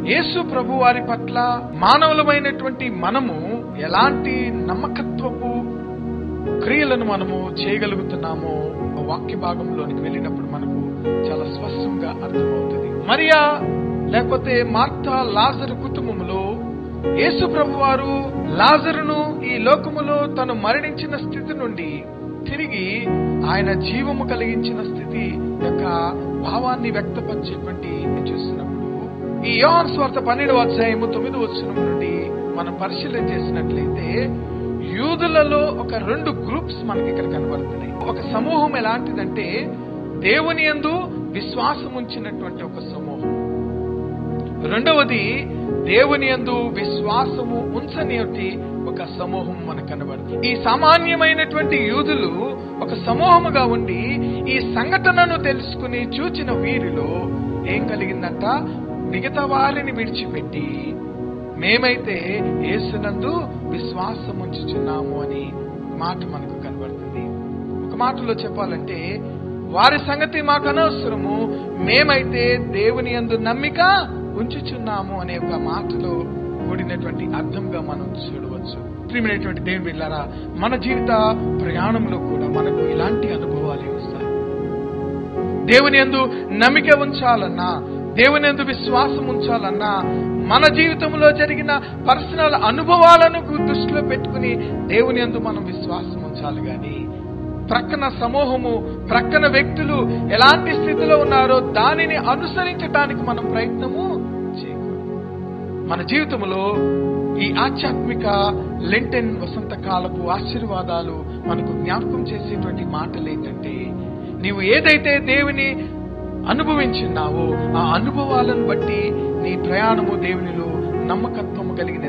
యేసు ప్రభు వారి పట్ల మానవులమైనటువంటి మనము ఎలాంటి నమ్మకత్వపు క్రియలను మనము చేయగలుగుతున్నామో వాక్య భాగంలోనికి వెళ్ళినప్పుడు మనకు చాలా స్పష్టంగా అర్థమవుతుంది. మరియా లేకపోతే మార్తా లాజరు కుటుంబములో యేసు ప్రభు వారు లాజరును ఈ లోకములో తను మరణించిన స్థితి నుండి తిరిగి ఆయన జీవము కలిగించిన స్థితి యొక్క భావాన్ని వ్యక్తపరిచేటువంటి చూసినప్పుడు ఈ యోహాను సువార్త 12వ అధ్యాయము 9వ వచనం నుండి మనం పరిశీలన చేసినట్లయితే యూదులలో ఒక 2 గ్రూప్స్ మనకి ఇక్కడ కనబడుతున్నాయి. ఒక సమూహం ఎలాంటిదంటే దేవుని యందు విశ్వాసం ఉంచినటువంటి ఒక సమూహం. రెండవది దేవుని యందు విశ్వాసము ఉంచనిటి ఒక సమూహం మనకు కనబడుతుంది. ఈ సామాన్యమైనటువంటి యూదులు ఒక సమూహముగా ఉండి ఈ సంఘటనను తెలుసుకుని చూచిన వీరిలో ఏం కలిగిందంట? మిగతా వారిని విడిచిపెట్టి మేమైతే యేసునందు విశ్వాసం ఉంచుచున్నాము అని మాట మనకు కనబడుతుంది. ఒక మాటలో చెప్పాలంటే వారి సంగతి మాకు అనవసరము, మేమైతే దేవుని యందు నమ్మిక ఉంచుచున్నాము అనే ఒక మాటలో కూడినటువంటి అర్థంగా మనం చూడవచ్చు. ప్రియమైనటువంటి దేవుని బిడ్డలారా, మన జీవిత ప్రయాణంలో కూడా మనకు ఇలాంటి అనుభవాలు వస్తాయి. దేవుని యందు నమ్మిక ఉంచాలన్నా, దేవుని యందు విశ్వాసం ఉంచాలన్నా మన జీవితంలో జరిగిన పర్సనల్ అనుభవాలను దృష్టిలో పెట్టుకుని దేవుని యందు మనం విశ్వాసం ఉంచాలి. గాని ప్రక్కన సమూహము, ప్రక్కన వ్యక్తులు ఎలాంటి స్థితిలో ఉన్నారో దానిని అనుసరించడానికి మనం ప్రయత్నము చేయకూడదు. మన జీవితంలో ఈ ఆధ్యాత్మిక లెంటెన్ వసంత కాలపు ఆశీర్వాదాలు మనకు జ్ఞాపకం చేసేటువంటి మాటలు ఏంటంటే, నీవు ఏదైతే దేవుని అనుభవించున్నావో ఆ అనుభవాలను బట్టి నీ ప్రయాణము దేవునిలో నమ్మకత్వము కలిగిన